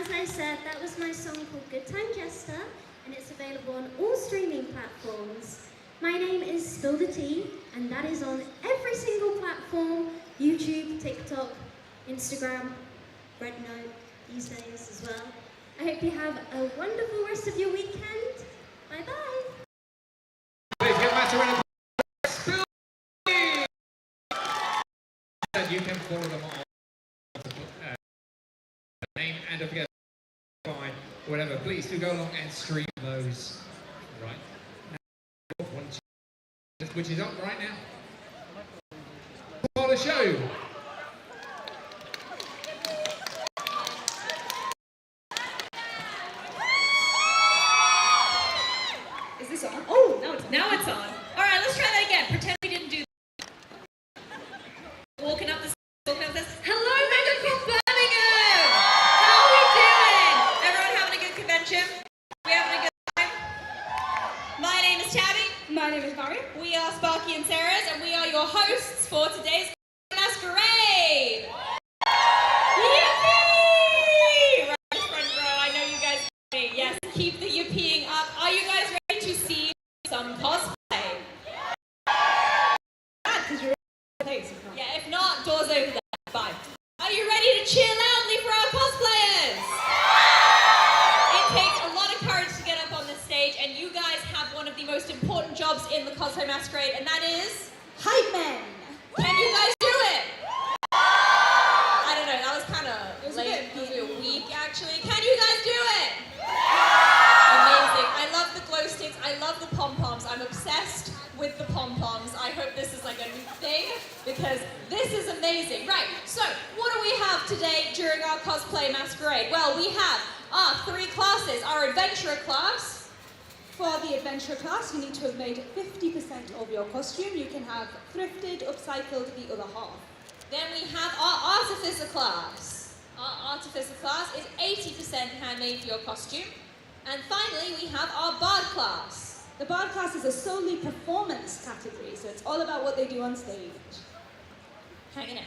as I said, that was my song called Good Time Jester, and it's available on all streaming platforms. My name is Spill the Tea, and that is on every single platform, YouTube, TikTok, Instagram, Red Note these days as well. I hope you have a wonderful rest of your weekend. Bye-bye. Please give Matt a round of applause. Spill the Tea! You can follow them on name and don't forget whatever. Please do go along and stream those right now, which is up right now. For the show. Is this on? Oh, now it's on. All right, let's try that again. Pretend we didn't do that. Walking up this. Hello, MegaCon Birmingham. How are we doing? Everyone having a good convention? We having a good time? My name is Tabby. My name is Mary. We are Sparky and Sarah's, and we are your hosts for today's Masquerade. Yippee! Right in the front row. I know you guys are ready. Yes, keep the yippieing up. Are you guys ready to see some cosplay? Yeah, if not, doors over there. Bye. Are you ready to cheer loudly for our cosplayers? It takes a lot of courage to get up on this stage, and you guys have one of the most important jobs in the Cosplay Masquerade, and that is Hype men. can you guys do it? I don't know, that was kind of late, a bit weak actually. Can you guys do it? Amazing. I love the glow sticks, I love the pom-poms. I'm obsessed with the pom-poms. I hope this is like a new thing because this is amazing. Right, so what do we have today during our cosplay masquerade? Well, we have our 3 classes. Our adventurer class. For the adventure class, you need to have made 50% of your costume. You can have thrifted, upcycled the other half. Then we have our Artificer class. Our Artificer class is 80% handmade for your costume. And finally, we have our Bard class. The Bard class is a solely performance category, so it's all about what they do on stage. Hanging out.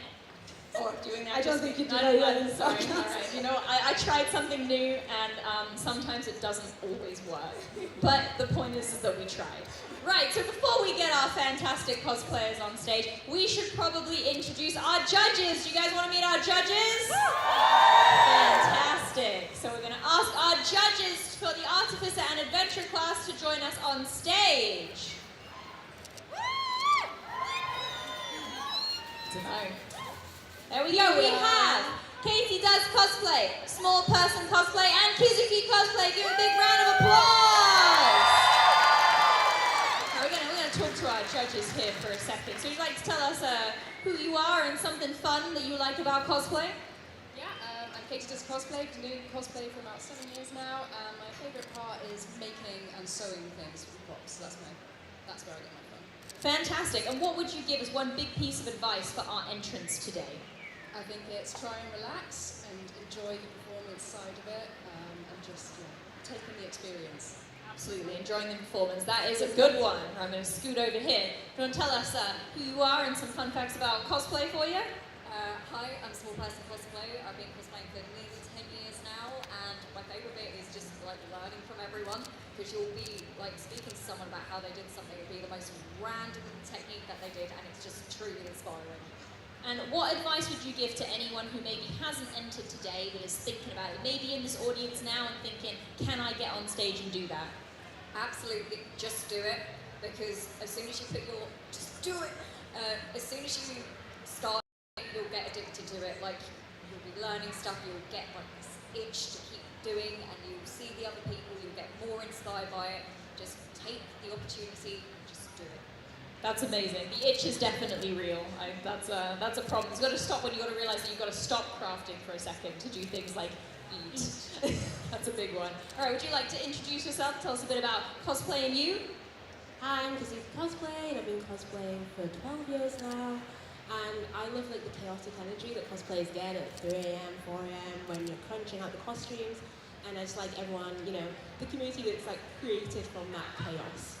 Or doing that. I don't think you do no, very well no, in the sorry, podcast. all right. You know, I tried something new, and sometimes it doesn't always work. But the point is that we tried. Right, so before we get our fantastic cosplayers on stage, we should probably introduce our judges. Do you guys want to meet our judges? Fantastic. So we're going to ask our judges for the Artificer and Adventure class to join us on stage. There we go. We have Katie Does Cosplay, Small Person Cosplay, and Kizuki Cosplay. Give a big round of applause. Now we're going to talk to our judges here for a second. So you'd like to tell us who you are and something fun that you like about cosplay? Yeah, I'm Katie Does Cosplay. I've been doing cosplay for about 7 years now. My favourite part is making and sewing things with props. So that's where I get my fun. Fantastic. And what would you give as one big piece of advice for our entrance today? I think it's try and relax and enjoy the performance side of it and just take in the experience. Absolutely, enjoying the performance. That is a good one. I'm going to scoot over here. Do you want to tell us who you are and some fun facts about cosplay for you? Hi, I'm Small Person Cosplay. I've been cosplaying for nearly 10 years now, and my favourite bit is just like learning from everyone, because you'll be like speaking to someone about how they did something. It'll be the most random technique that they did, and it's just truly inspiring. And what advice would you give to anyone who maybe hasn't entered today but is thinking about it? Maybe in this audience now and thinking, can I get on stage and do that? Absolutely, just do it, because as soon as you just do it. As soon as you start, you'll get addicted to it. Like, you'll be learning stuff, you'll get like this itch to keep doing, and you'll see the other people, you'll get more inspired by it. Just take the opportunity, just do it. That's amazing. The itch is definitely real. That's a problem. You've got to stop when you've got to realise that you've got to stop crafting for a second to do things like eat. That's a big one. All right, would you like to introduce yourself? Tell us a bit about cosplay and you. Hi, I'm Kizuki Cosplay, and I've been cosplaying for 12 years now. And I love like the chaotic energy that cosplayers get at 3 AM, 4 AM when you're crunching out the costumes. And I just like everyone, the community that's like created from that chaos.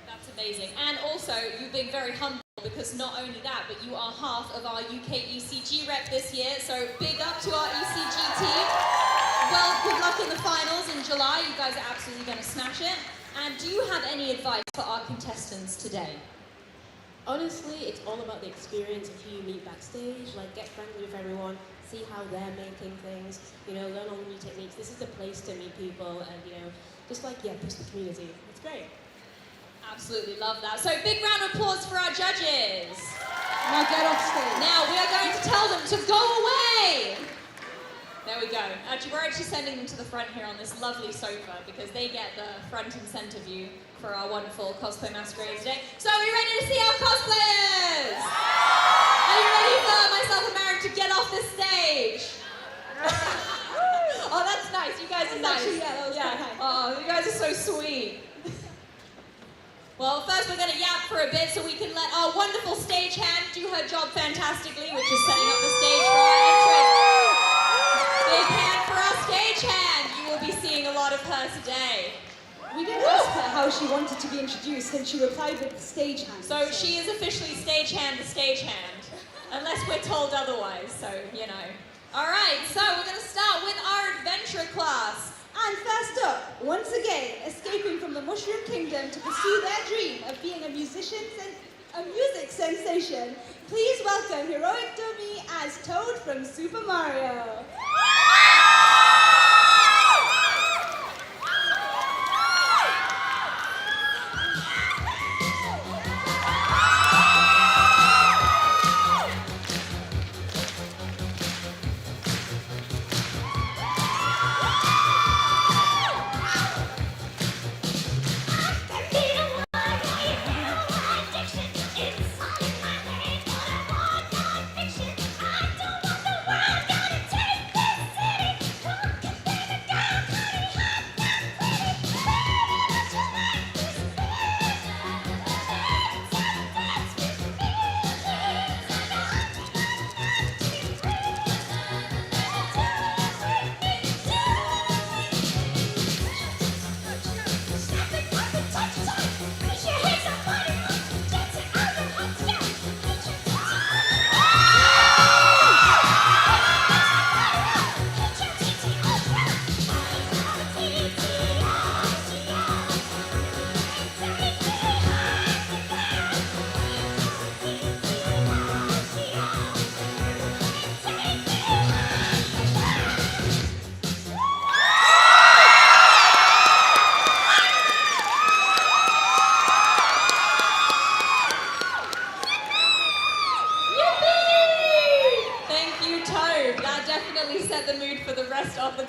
That's amazing. And also, you've been very humble because not only that, but you are half of our UK ECG rep this year. So big up to our ECG team. guys are absolutely going to smash it. And do you have any advice for our contestants today? Honestly, it's all about the experience of who you meet backstage. Like, get friendly with everyone, see how they're making things, you know, learn all the new techniques. This is the place to meet people and, you know, just like, yeah, push the community. It's great. Absolutely love that. So big round of applause for our judges. Now get off stage. Now we are going to tell them to go away. There we go. We're actually sending them to the front here on this lovely sofa because they get the front and center view for our wonderful cosplay masquerade today. So are you ready to see our cosplayers? Are you ready for myself and Maren to get off the stage? Oh, that's nice. You guys are nice. Actually, yeah, that was quite high. Oh, you guys are so sweet. Well, first we're going to yap for a bit so we can let our wonderful stagehand do her job fantastically, which is setting up the stage for our entrance. Big hand for our stagehand. You will be seeing a lot of her today. We didn't ask her how she wanted to be introduced, and she replied with stagehand. So she is officially stagehand the stagehand, unless we're told otherwise, so, you know. All right, so we're going to start with our adventure class. And first up, once again, escaping from the Mushroom Kingdom to pursue their dream of being a music sensation, please welcome Heroic Dummy as Toad from Super Mario.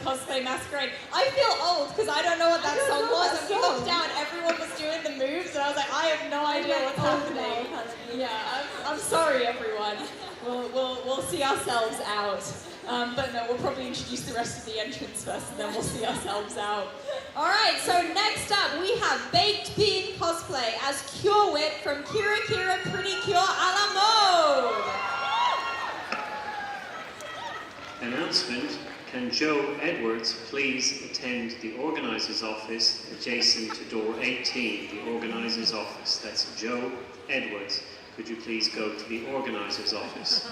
Cosplay Masquerade. I feel old because I don't know what that song was, and we looked down, everyone was doing the moves, and I was like, I have no idea what's happening. Yeah, I'm sorry, everyone. We'll see ourselves out. But no, we'll probably introduce the rest of the entrance first, and then we'll see ourselves out. All right, so next up we have Baked Bean Cosplay as Cure Whip from Kira Kira Pretty Cure a la Mode. Announcement. Can Joe Edwards please attend the organiser's office adjacent to door 18, the organiser's office. That's Joe Edwards. Could you please go to the organiser's office?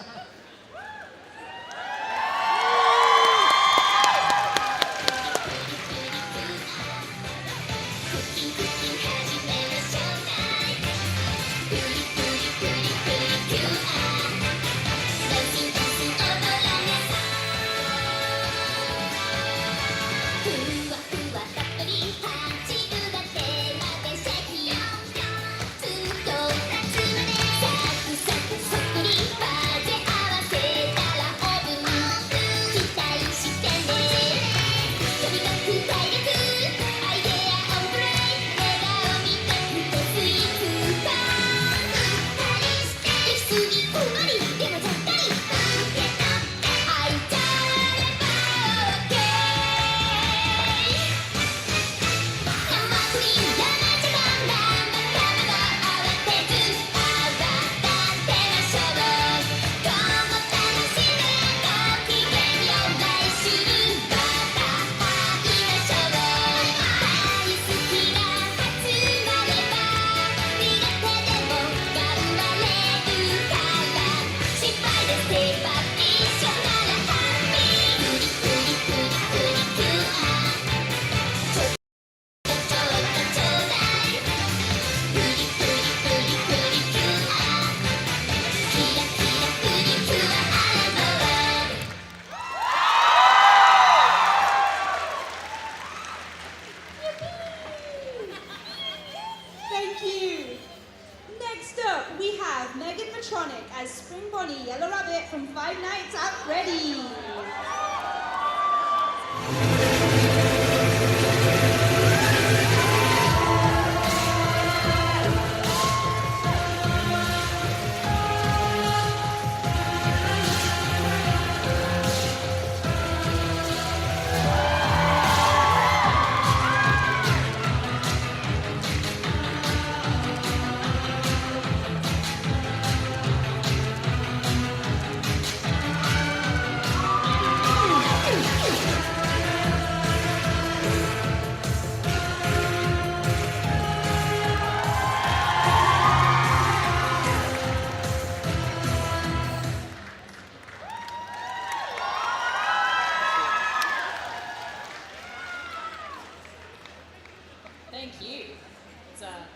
Thank you.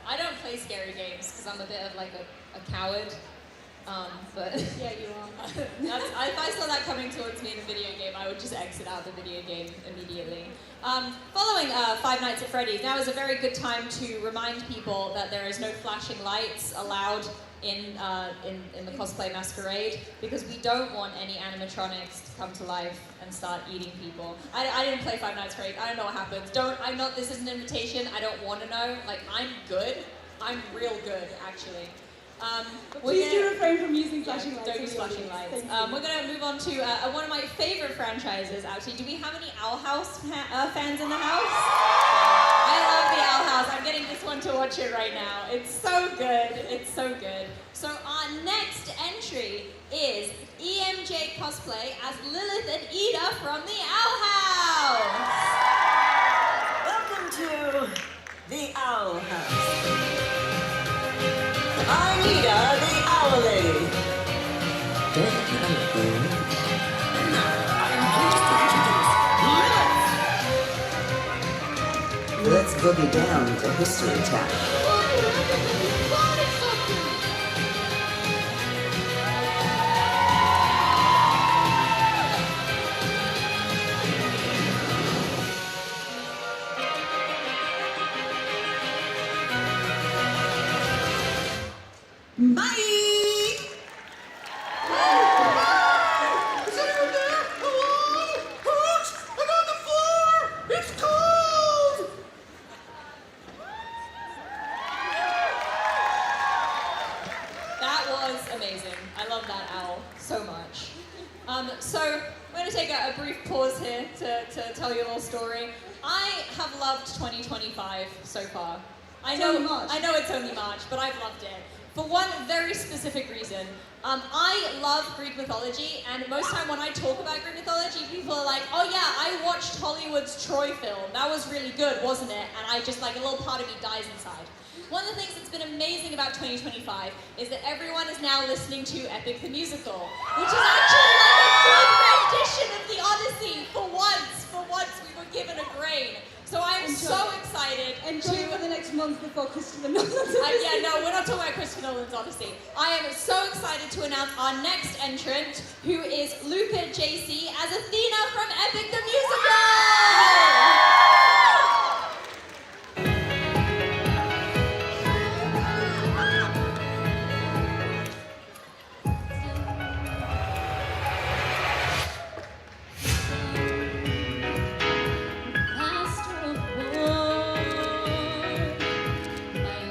I don't play scary games because I'm a bit of like a coward. But Yeah, you are. if I saw that coming towards me in a video game, I would just exit out the video game immediately. Following Five Nights at Freddy's, now is a very good time to remind people that there is no flashing lights allowed in the cosplay Masquerade, because we don't want any animatronics to come to life and start eating people. I didn't play Five Nights at Freddy's. I don't know what happens. This is an invitation. I don't want to know. Like, I'm good. I'm real good, actually. Please do refrain from using flashing lights. Don't use flashing lights. We're going to move on to one of my favorite franchises, actually. Do we have any Owl House fans in the house? I love the Owl House. I'm getting this one to watch it right now. It's so good. It's so good. So our next entry is EMJ cosplay as Lilith and Ida from the Owl House. Welcome to the Owl House. I'm Ida, the Owl Lady. And now I'm pleased to introduce Lilith. Let's boogie down to history time. Bye! Is anyone there? Hello? Hooch! I'm on the floor! It's cold! That was amazing. I love that owl so much. So we're going to take a brief pause here to tell you a little story. I have loved 2025 so far. I know it's only March, but I've loved it. For one very specific reason. I love Greek mythology, and most time when I talk about Greek mythology, people are like, oh yeah, I watched Hollywood's Troy film. That was really good, wasn't it? And I just, like, a little part of me dies inside. One of the things that's been amazing about 2025 is that everyone is now listening to Epic the Musical, which is actually like a good rendition of the Odyssey. For once we were given a grain. So I'm so excited. Enjoy it for the next month before Christopher Nolan's Odyssey. Yeah, no, we're not talking about Christopher Nolan's Odyssey. I am so excited to announce our next entrant, who is Luca JC as Athena from Epic the Musical!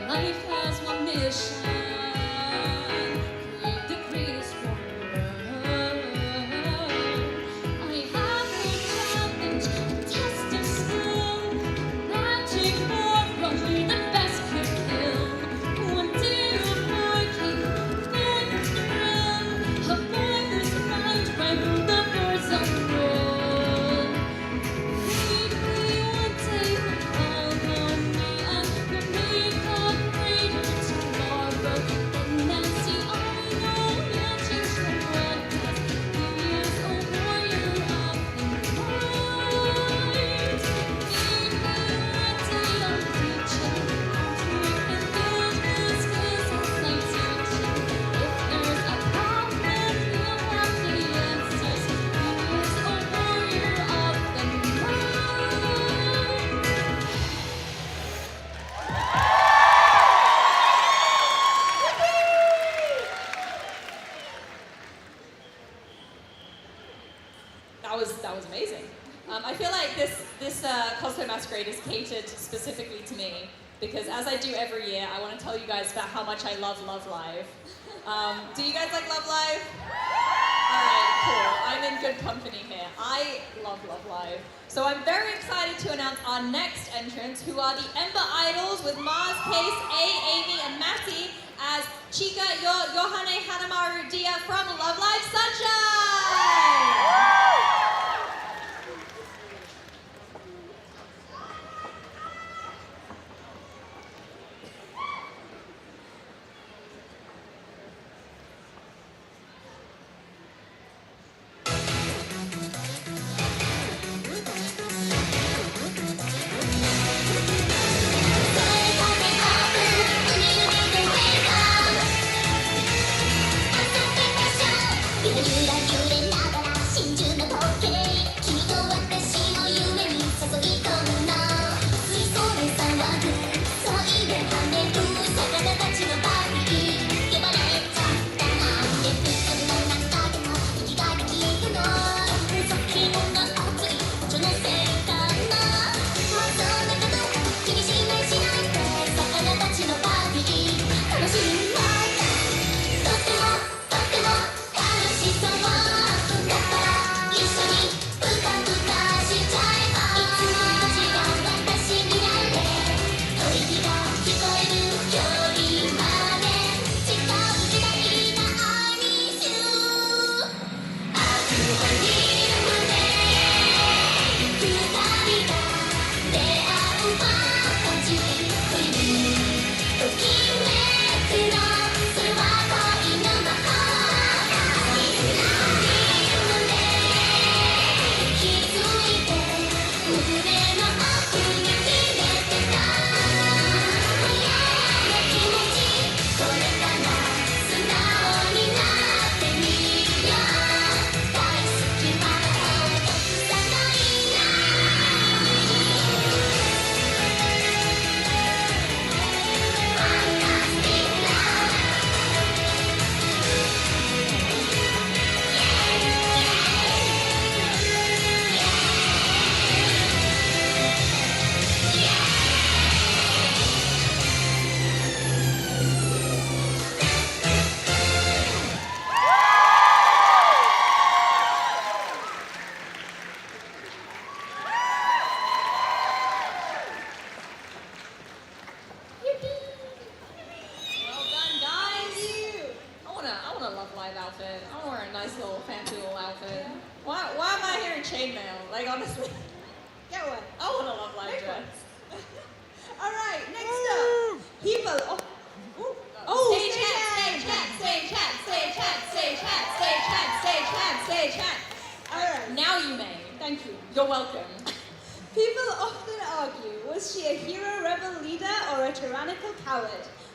I have no doubt that I feel like this cosplay masquerade is catered specifically to me because as I do every year, I want to tell you guys about how much I love Love Live. Do you guys like Love Live? Alright, cool. I'm in good company here. I love Love Live. So I'm very excited to announce our next entrants, who are the Ember Idols with Mars, Case, A, Amy, and Matty as Chika, Yohane Hanamaru Dia from Love Live Sunshine!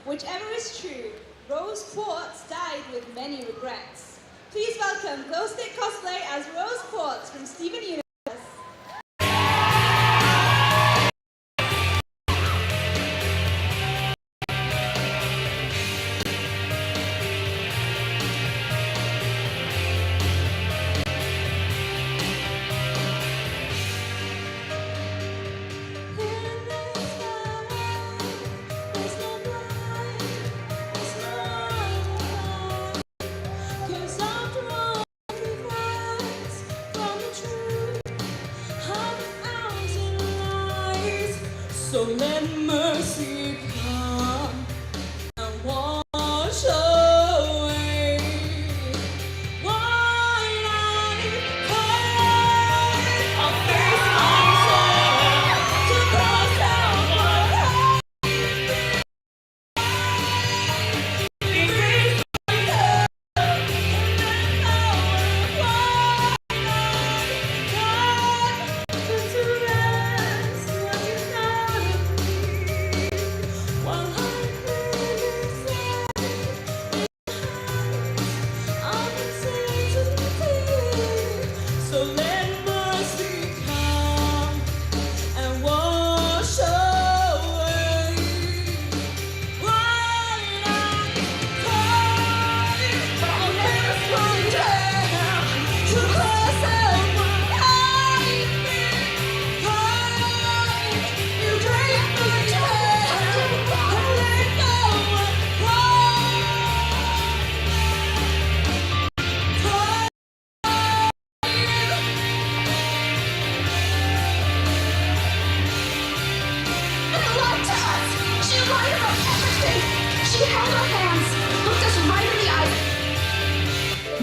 Whichever is true, Rose Quartz died with many regrets. Please welcome Glow Stick Cosplay as Rose Quartz from Steven Universe. So let mercy come and wash away what I've cried. I'll face myself to cross out what I've erase myself and now what I've done. Put to rest what you thought of me.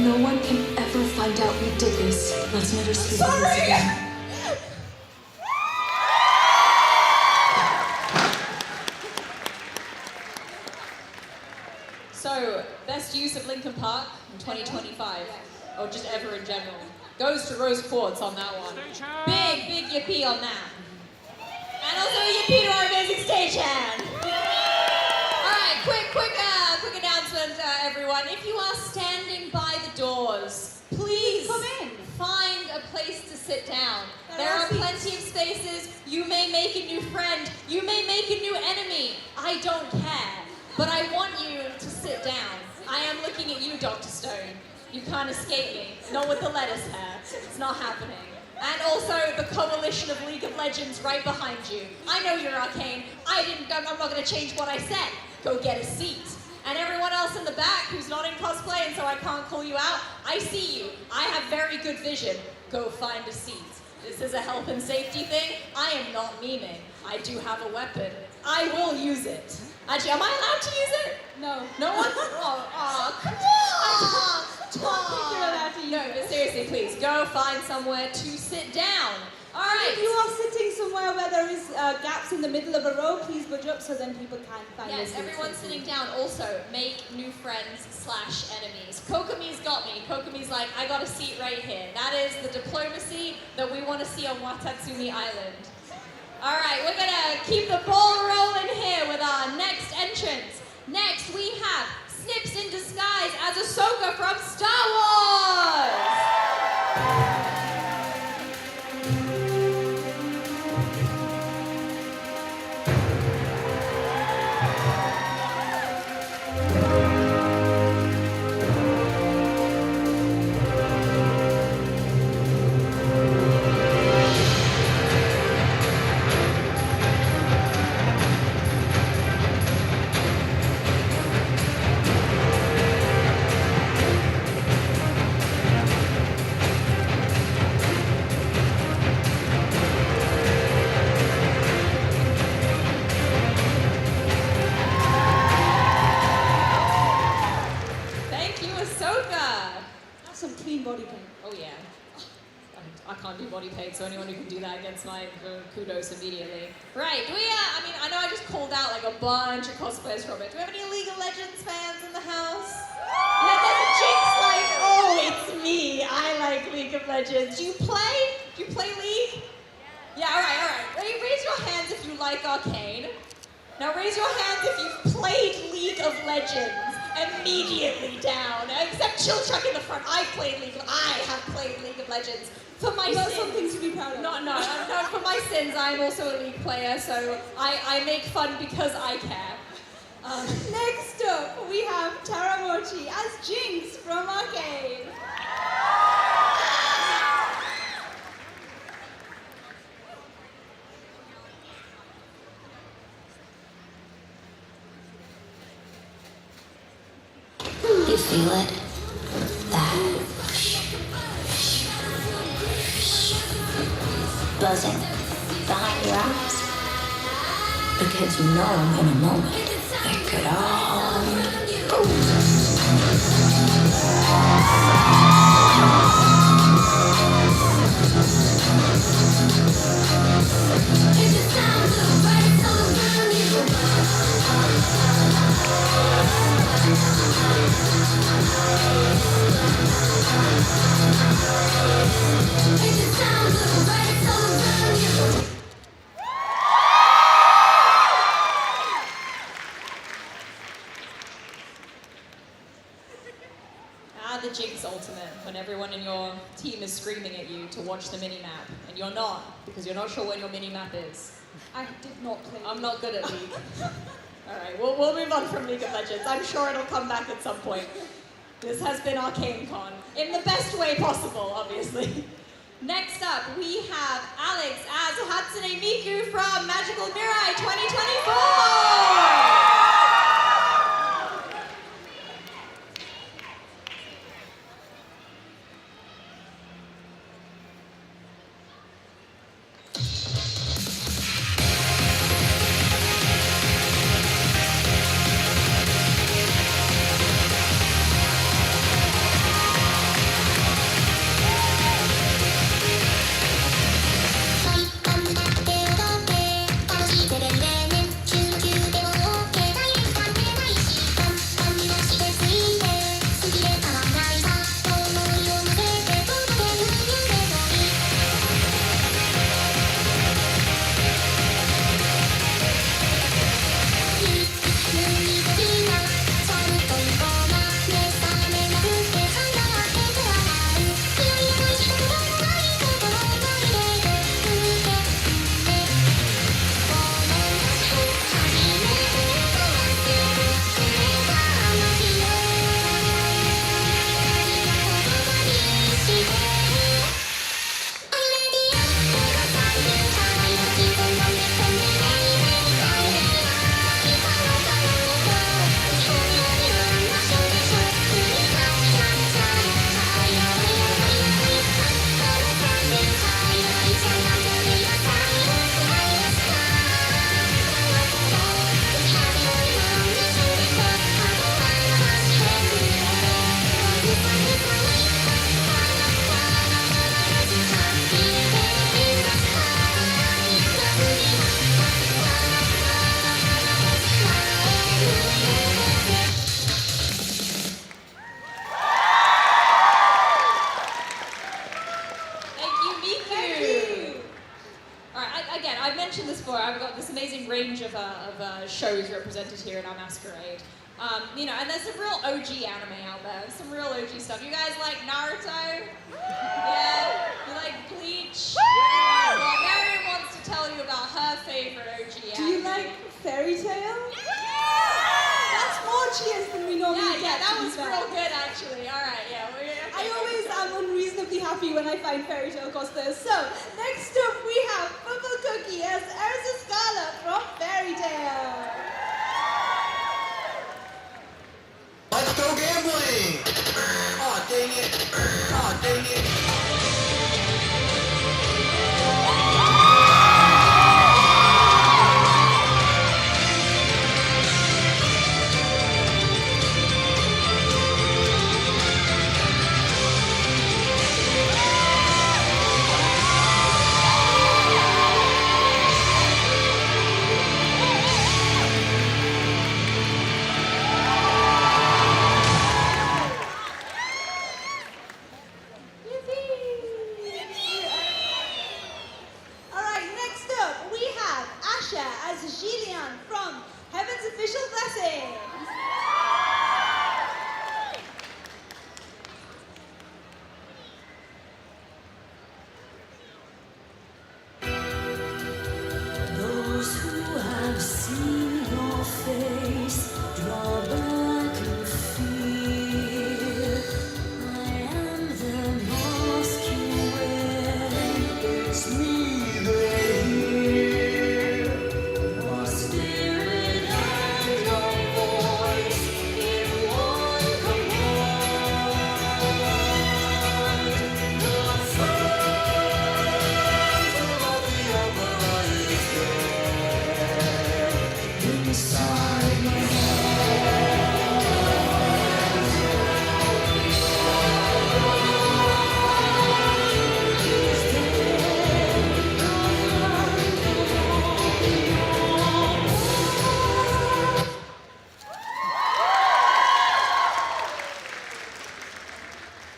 No one can ever find out we did this. Let's never speak of this again. So, best use of Linkin Park in 2025, or just ever in general, goes to Rose Quartz on that one. Big yippee on that. And also a yippee to our amazing stagehand. Alright, quick announcement, everyone. If you are standing by the doors, please come in. Find a place to sit down. There are seats. plenty of spaces. You may make a new friend. You may make a new enemy. I don't care. But I want you to sit down. I am looking at you, Dr. Stone. You can't escape me. Not with the lettuce hair. It's not happening. And also the coalition of League of Legends right behind you. I know you're arcane. I'm not going to change what I said. Go get a seat. And everyone else in the back who's not in cosplay and so I can't call you out, I see you. I have very good vision. Go find a seat. This is a health and safety thing. I am not memeing. I do have a weapon. I will use it. Actually, am I allowed to use it? No. No one? Oh, come on! You're allowed to use No, but seriously, please, go find somewhere to sit down. All right. If you are sitting somewhere where there is gaps in the middle of a row, please budge up so then people can find Yes, their seats. everyone's sitting down. Also, make new friends / enemies. Kokomi's got me. Kokomi's like, I got a seat right here. That is the diplomacy that we want to see on Watatsumi Island. All right, we're gonna keep the ball rolling here with our next entrance. Next, we have Snips in disguise as Ahsoka from Star Wars. Thank you, Ahsoka. That's some clean body paint. Oh yeah. I can't do body paint, so anyone who can do that gets my kudos immediately. Right, do we, I know I just called out like a bunch of cosplayers from it. Do we have any League of Legends fans in the house? Yeah, there's a Jinx like, oh, it's me. I like League of Legends. Do you play? Do you play League? Yeah, all right. Raise your hands if you like Arcane. Now raise your hands if you've played League of Legends. Immediately down. Except Chillchuck in the front. I have played League of Legends. For my You've got sins. something to be proud of. No, for my sins, I'm also a League player, so I make fun because I care. Next up, we have Taramochi as Jinx from Arcane. You feel it? That buzzing behind your eyes? Because you know in a moment it could all The Jinx ultimate, when everyone in your team is screaming at you to watch the minimap, and you're not, because you're not sure when your minimap is. I did not play. I'm not good at League. Alright, we'll move on from League of Legends. I'm sure it'll come back at some point. This has been Arcane Con, in the best way possible, obviously. Next up, we have Alex as Hatsune Miku from Magical Mirai 2024! again, I've mentioned this before. I've got this amazing range of shows represented here in our Masquerade. You know, and there's some real OG anime out there. Some real OG stuff. You guys like Naruto? Yeah. You like Bleach? Well, Marion wants to tell you about her favorite OG anime. Do you like Fairy Tail? That's more cheers than we normally get. Yeah, that was real good actually. All right, yeah. I always am unreasonably happy when I find Fairy Tail cosplayers. So, next up we have Bubble Cookie as Ursa Scarlet from Fairy Tail. Let's go gambling! Aw, dang it! Aw, dang it! Alright, next up we have Asha as Jillian from Heaven's Official Blessings. Those who have seen your face draw back in fear. I am the mask you wear. It's me they hear. Your spirit and your voice in one command. The phantom of the Emperor is there inside my head.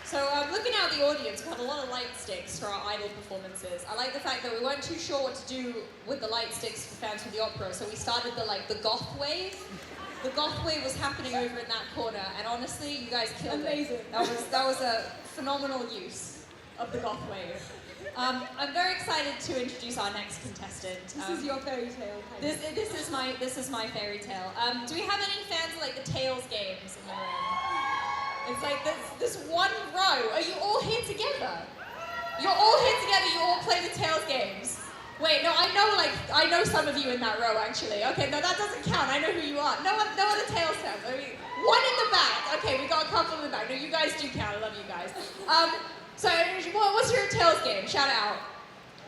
So looking out the audience, we have a lot of light sticks for our idol performances. I like the fact that we weren't too sure what to do with the light sticks for fans of the opera, so we started the goth wave. The goth wave was happening over in that corner, and honestly, you guys killed Amazing. it. That was a phenomenal use of the goth wave. I'm very excited to introduce our next contestant. This is your Fairy Tail kind of. This is my fairy tale. Do we have any fans of like the Tails games in the room? It's like this one row. Are you all here together? You're all here together. You all play the Tails games. Wait, no, I know some of you in that row actually. Okay, no, that doesn't count. I know who you are. No other Tails fans. I mean, one in the back. Okay, we got a couple in the back. No, you guys do count. I love you guys. So what's your Tails game? Shout it out.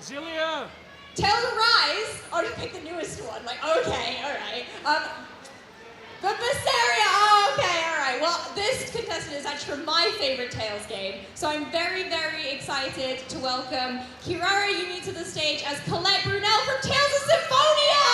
Zillia! Tails Arise. Oh, you picked the newest one. Like, okay, all right. But Mysteria, oh, okay, all right. Well, this contestant is actually from my favorite Tails game, so I'm very, very excited to welcome Kirara Yumi to the stage as Colette Brunel from Tales of Symphonia!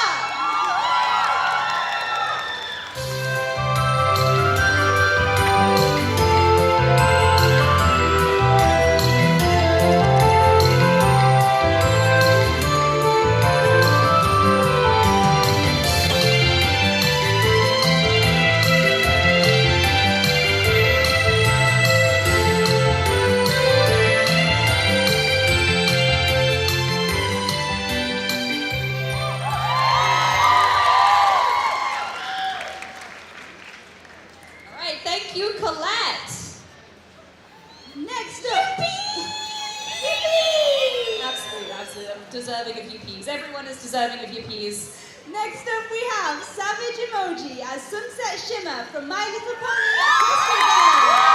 Thank you, Colette. Next up. Yippee! Absolutely, absolutely. I'm deserving of UPs. Everyone is deserving of UPs. Next up we have Savage Emoji as Sunset Shimmer from My Little Pony Crystal Bell.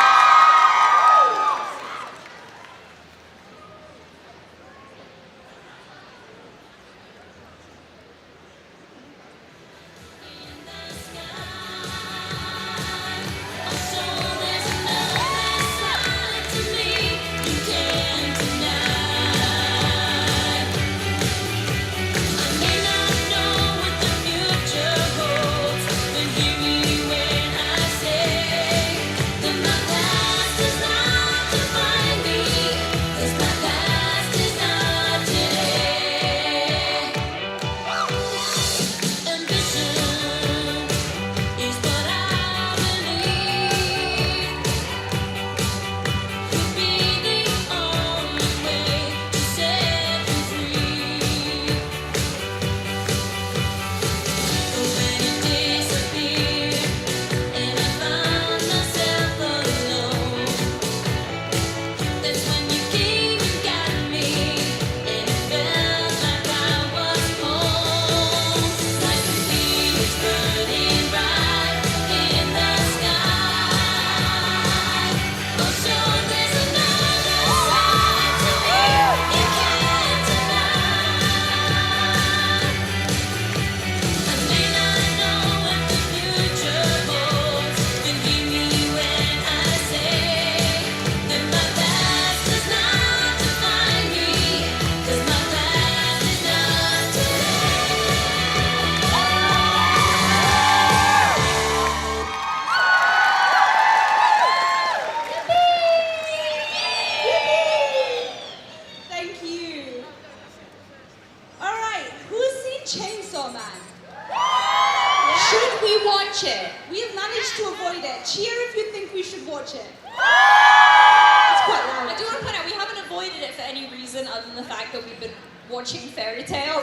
The Chainsaw Man. Should we watch it? We have managed to avoid it. Cheer if you think we should watch it. It's quite loud. I do want to point out we haven't avoided it for any reason other than the fact that we've been watching Fairy Tail.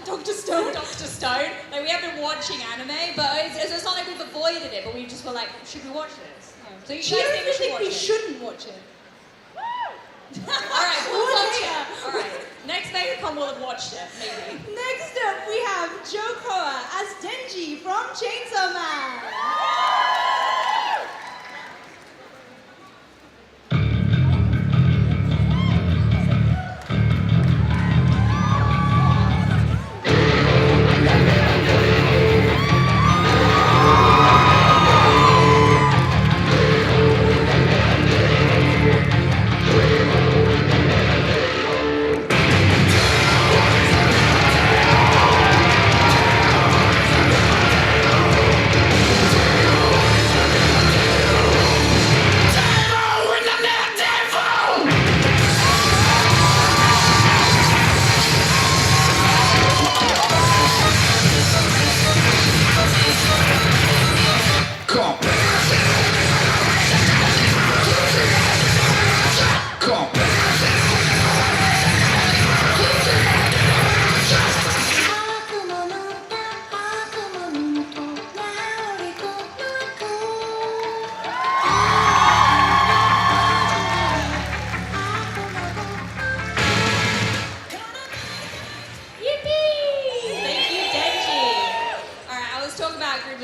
Dr. Stone. Dr. Stone. Like, we have been watching anime, but it's not like we've avoided it, but we just were like, should we watch this? So you Cheer guys if you think watch we it? shouldn't watch it. Alright, we'll watch it. Alright. Next MegaCon we'll have watched it, maybe. Next up, we have Joe Koa as Denji from Chainsaw Man.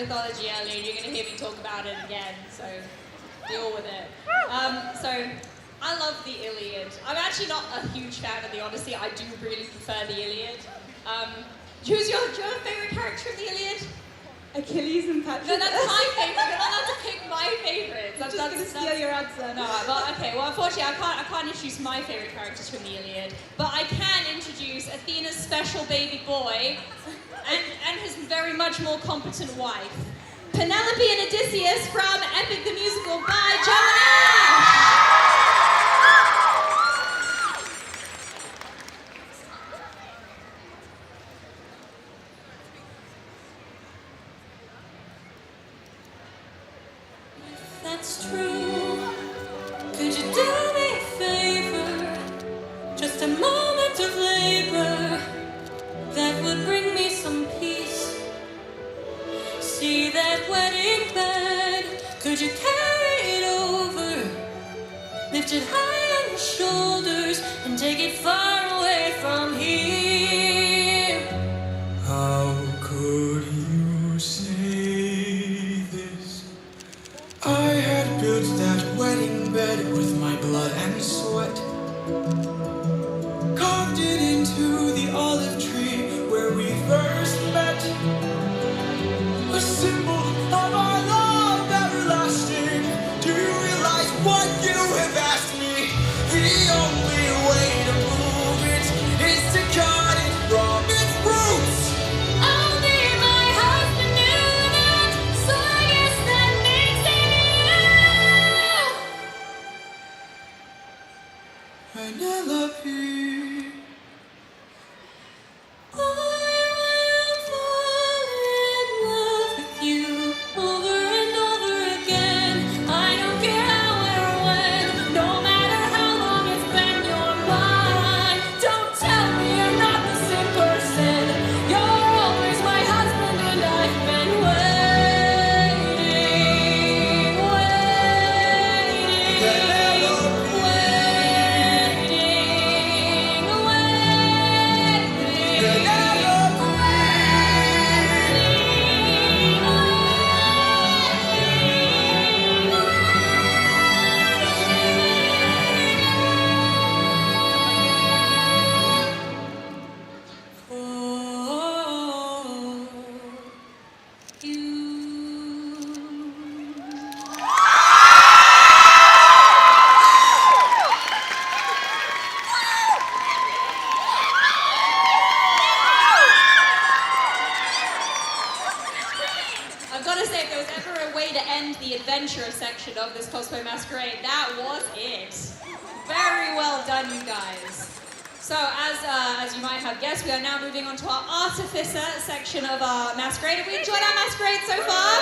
mythology earlier, and you're going to hear me talk about it again, so deal with it. So, I love the Iliad. I'm actually not a huge fan of the Odyssey. I do really prefer the Iliad. Who's your favorite character of the Iliad? Achilles and Patroclus. No, that's my favorite. You're not allowed to pick my favorites. I'm just going to steal your answer. No, well, okay. Well, unfortunately, I can't introduce my favorite characters from the Iliad, but I can introduce Athena's special baby boy and his very much more competent wife, Penelope and Odysseus from Epic the Musical by Joe and Ash. That's true. Could you do me a favor? Just a moment of labor that would bring me some peace. See that wedding bed? Could you carry it over? Lift it high on your shoulders and take it far away from here. How could you say this? I had built that wedding bed with my blood and sweat, carved it into the olive tree where we first met, a symbol of our love everlasting. Do you realize what you have asked me? The only way to move it is to cut it from its roots. Only my husband knew that, so I guess that makes it you. Penelope. I will fall in love with you over and over again. I don't care how or when, no matter how long it's been, you're mine. Don't tell me you're not the same person. You're always my husband, and I've been I've got to say, if there was ever a way to end the adventure section of this cosplay masquerade, that was it. Very well done, you guys. So as you might have guessed, we are now moving on to our Artificer section of our Masquerade. Have we enjoyed our Masquerade so far?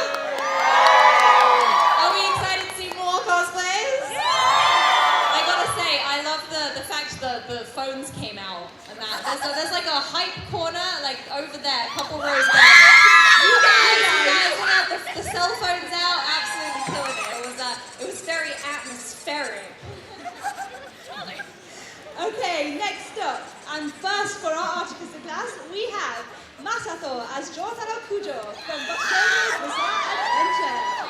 Are we excited to see more cosplays? I gotta say, I love the fact that the phones came out and that. There's like a hype corner, like over there, a couple rows down. You guys have the cell phones out, absolutely killing it. It was very atmospheric. Okay, next up, and first for our Artificer class, we have Masato as Jotaro Kujo from Masquerade's Bizarre Adventure.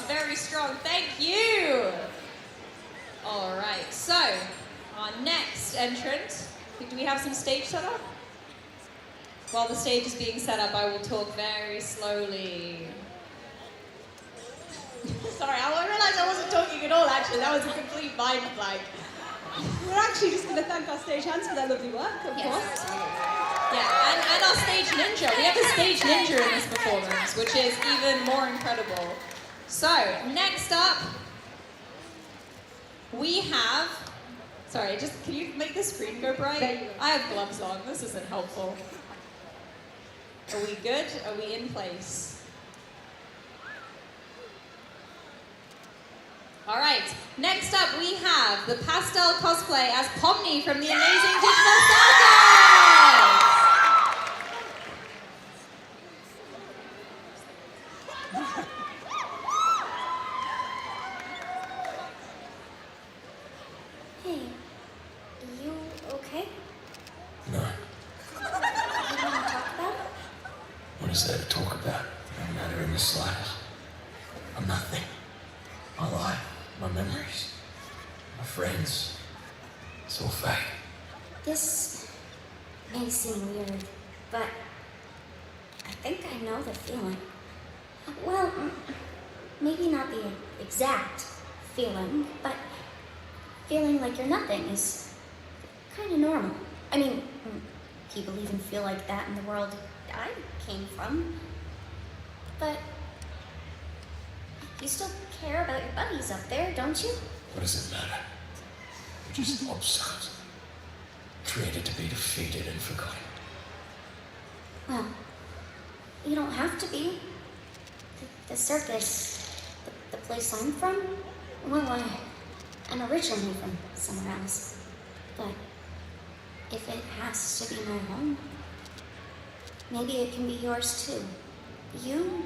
Very strong, thank you. All right, so our next entrant, do we have some stage set up? While the stage is being set up, I will talk very slowly. Sorry, I realized I wasn't talking at all, actually. That was a complete mind blank. We're actually just going to thank our stage hands for their lovely work, of course. Yeah, and our stage ninja. We have a stage ninja in this performance, which is even more incredible. So, next up, we have... Sorry, can you make the screen go bright? I have gloves on, this isn't helpful. Are we good? Are we in place? All right, next up we have the pastel cosplay as Pomni from the Amazing Digital Circus! Hey, you okay? No. You want to talk about it? What is there to talk about? It don't matter in the slightest. I'm nothing. My life, my memories, my friends. It's all fake. This may seem weird, but I think I know the feeling. Well, maybe not the exact feeling, but feeling like you're nothing is kind of normal. I mean, people even feel like that in the world I came from. But you still care about your buddies up there, don't you? What does it matter? We're just obstacles. Created to be defeated and forgotten. Well, you don't have to be. The circus, the place I'm from, well, I'm originally from somewhere else. But if it has to be my home, maybe it can be yours too. You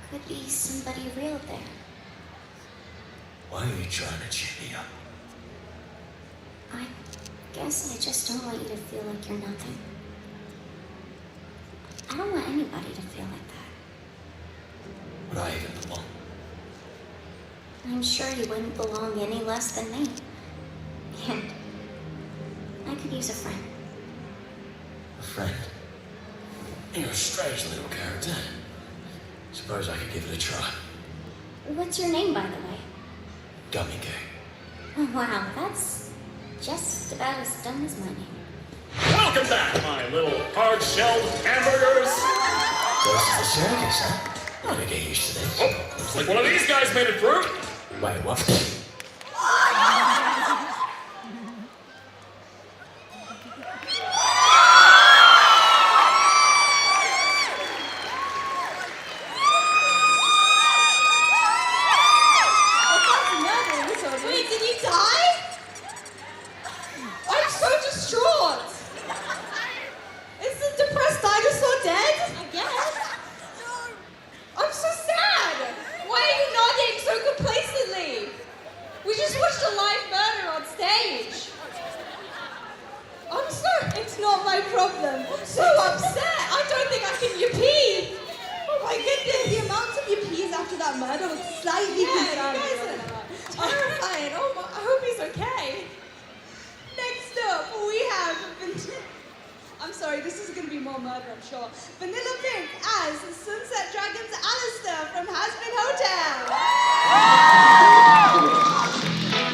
could be somebody real there. Why are you trying to cheer me up? I guess I just don't want you to feel like you're nothing. I don't want anybody to feel like that. Would I even belong? I'm sure you wouldn't belong any less than me. And I could use a friend. A friend? You're a strange little character. Suppose I could give it a try. What's your name, by the way? Gummy Gang. Oh, wow, that's just about as dumb as my name. Welcome back, my little hard-shelled hamburgers. So this is the circus, huh? I'm gonna get used to this. Oh, looks like one of these guys made it through. Wait, what? Wait, did he die? I'm so distraught. Is the depressed dinosaur dead? I guess. I'm so sad. Why are you nodding so complacently? We just watched a live murder on stage. I'm so... It's not my problem. I'm so upset. I don't think I can yippee. Oh my goodness, the amount of yippies after that murder was slightly Yeah, you concerning. guys are terrifying. Oh my, I hope he's okay. Next up, we have... I'm sorry, this is going to be more murder, I'm sure. Vanilla Pink as Sunset Dragon's Alistair from Hasbin Hotel.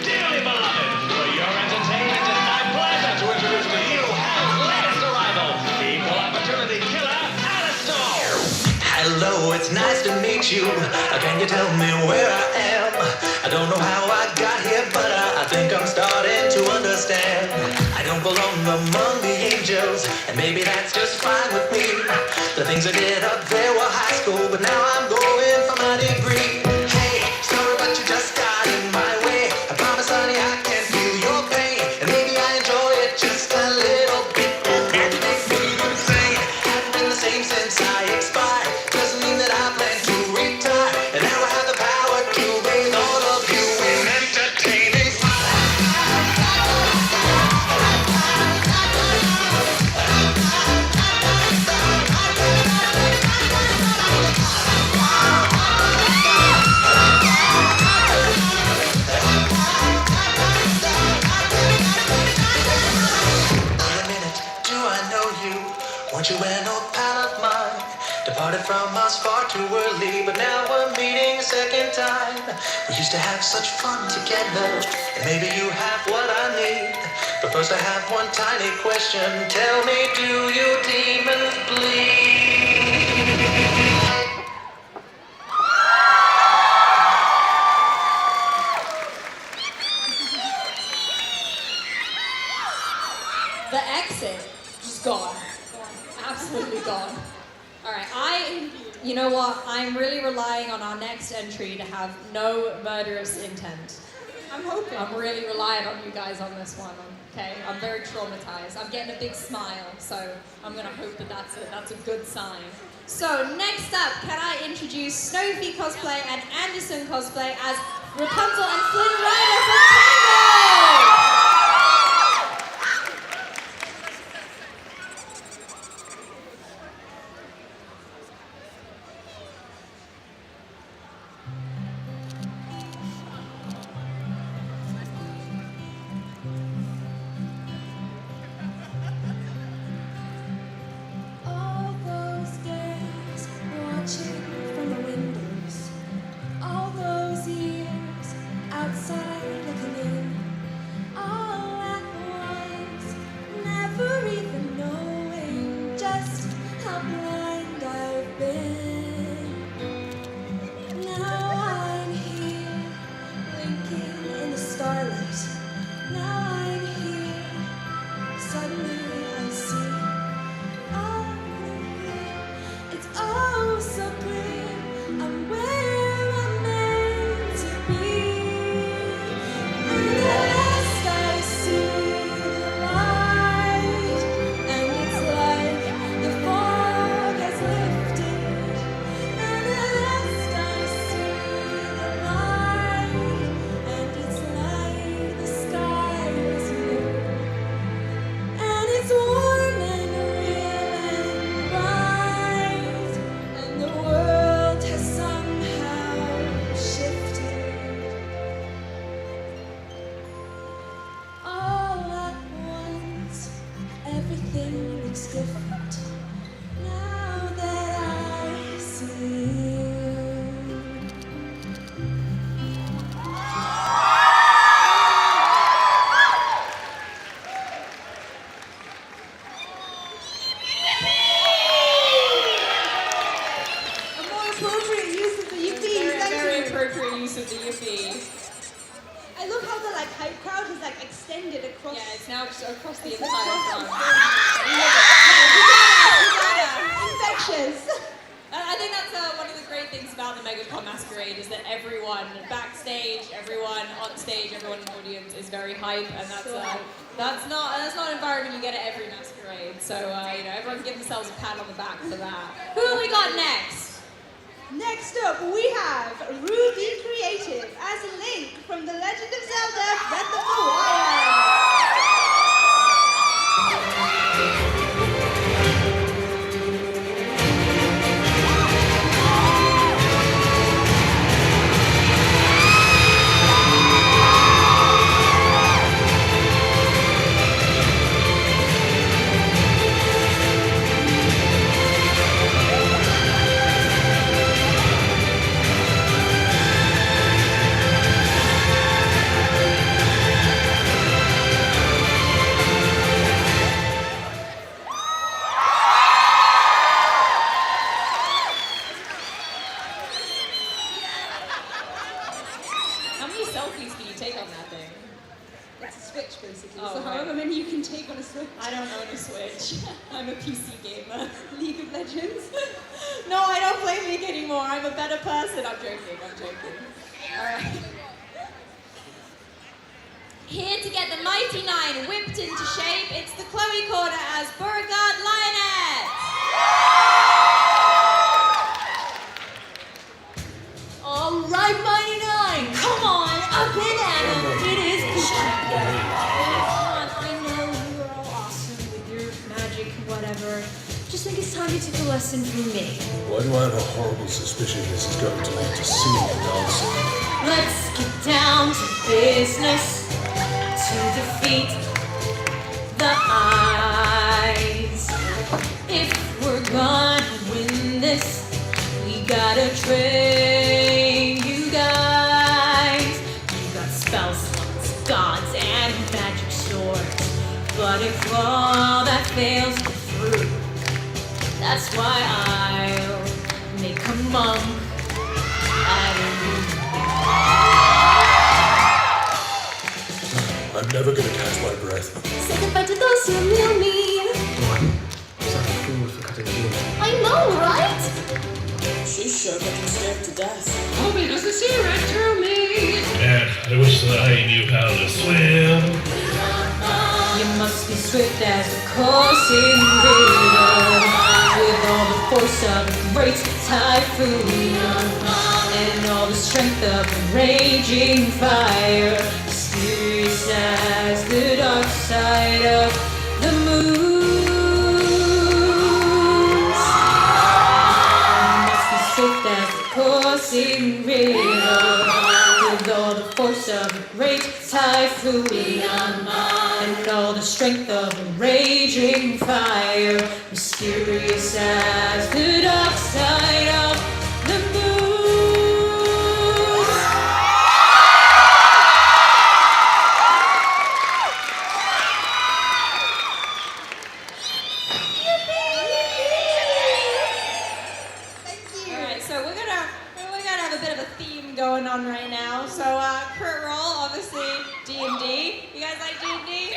Dearly beloved, for your entertainment, it's my pleasure to introduce to you our latest arrival, equal opportunity killer, Alistair. Hello, it's nice to meet you. Can you tell me where I am? I don't know how I got here, but I think I'm starting to understand. I don't belong among the angels, and maybe that's just fine with me. The things I did up there were high school, but now I'm going for my degree. Hey, sorry, but you just got in my way. I promise, honey, I can feel your pain, and maybe I enjoy it just a little bit. It makes me insane. Haven't been the same since I expired. Doesn't mean that I plan to retire, and now I have the power to bathe all of you in entertaining fire. Wait a minute, do I know you? Weren't you an old pal of mine? Departed from us far too early, but now we're meeting a second time. We used to have such fun together, and maybe you have what I need. But first I have one tiny question. Tell me, do you demons bleed? The exit just gone. Absolutely gone. All right, you know what? I'm really relying on our next entry to have no murderous intent. I'm hoping. I'm really relying on you guys on this one, okay? I'm very traumatized. I'm getting a big smile, so I'm gonna hope that that's a good sign. So next up, can I introduce Snowfee cosplay and Anderson cosplay as Rapunzel and Flynn Rider from Tango! All those days watching from the windows, all those years outside looking in, all at once, never even knowing just how blind I've been. Now I'm here, blinking in the starlight. Now I'm here, suddenly I see. It's oh so clear, I'm where I'm meant to be. And at last I see the light, and it's like the entire time. Infectious. I think that's one of the great things about the MegaCon Masquerade is that everyone backstage, everyone on stage, everyone in the audience is very hype, and that's not an environment you get at every masquerade. So you know, everyone give themselves a pat on the back for that. Who have we got next? Next up, we have Ruby Creative as Link from The Legend of Zelda: Breath of the Wild. How many selfies can you take on that thing? It's a Switch, basically. Oh, so however many you can take on a Switch. I don't own a Switch. I'm a PC gamer. League of Legends. No, I don't play League anymore. I'm a better person. I'm joking. Alright. Here to get the Mighty Nine whipped into shape, it's the Chloe Corner as Beauregard Lioness. Alright, Mighty Nine, come on, up and at 'em. It is pushing. Come on, I know you're all awesome with your magic, whatever. Just think it's time you took a lesson from me. Why do I have a horrible suspicion this is going to lead to singing and dancing? Let's get down to business to defeat the eyes. If we're gonna win this, we gotta train you guys. You got spell slots, gods, and magic swords. But if all that fails to through, that's why I'll make a monk out of you. I'm never going to catch my breath. Say goodbye to those who knew me. Sounds fool for cutting wood. I know, right? She's sure getting scared to death. Homie doesn't see right through me. And I wish that I knew how to swim. You must be swift as a coursing river, with all the force of a great typhoon, and all the strength of a raging fire, mysterious as the dark side of the moon. You must be swift as a coursing river, with all the force of a great typhoon, and all the strength of a raging fire, mysterious as the dark side of the moon. Alright, so we're gonna have a bit of a theme going on right now. So crit roll, obviously D&D. You guys like D&D?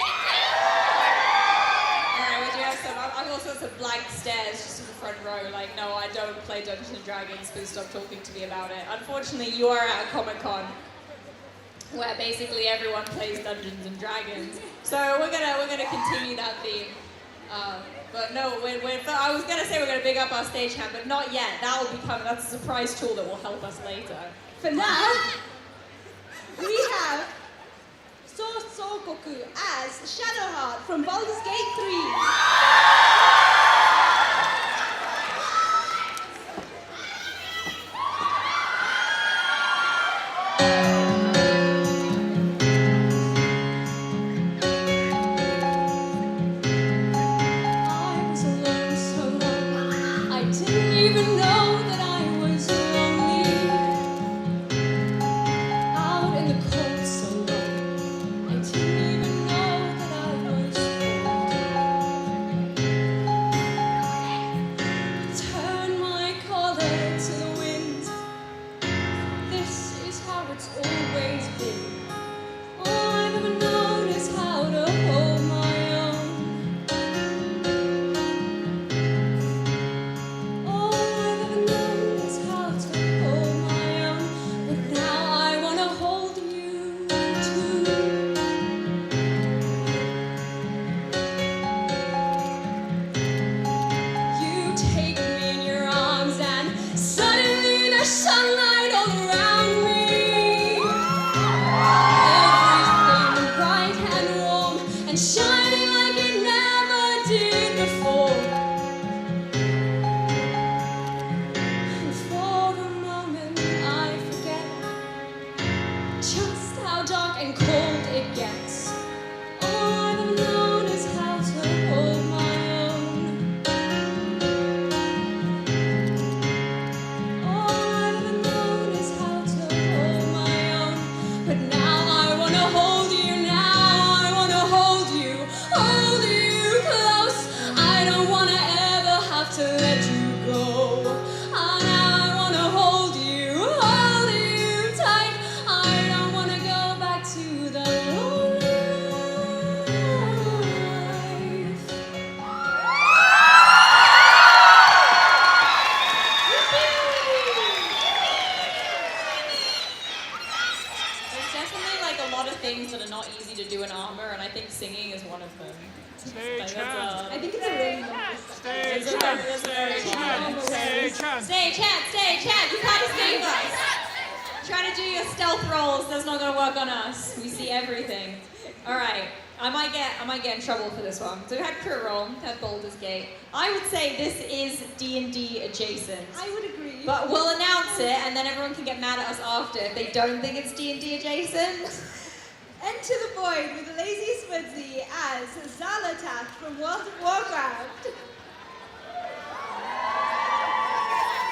Alright, we do have some. I've also some blank stares just in the front row. Like, no, I don't play Dungeons and Dragons. Please stop talking to me about it. Unfortunately, you are at a Comic-Con where basically everyone plays Dungeons and Dragons. So we're gonna continue that theme. But no, I was gonna say we're gonna big up our stagehand, but not yet. That's a surprise tool that will help us later. For now, we have Sokoku as Shadowheart from Baldur's Gate 3. cosplay. Stay Like, Chan. I think it's a really long list. Stay Chan. Stay Chan. Stay Chan. Stay, Chad, you can't escape us. Trying to do your stealth rolls, that's not gonna work on us. We see everything. All right, I might get in trouble for this one. So we had Crit Roll, had Baldur's Gate. I would say this is D&D adjacent. I would agree. But we'll announce it, and then everyone can get mad at us after if they don't think it's D&D adjacent. Enter the Void with a lazy Smudzy as Zalatat from World of Warcraft.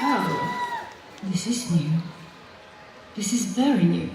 Oh, this is new. This is very new.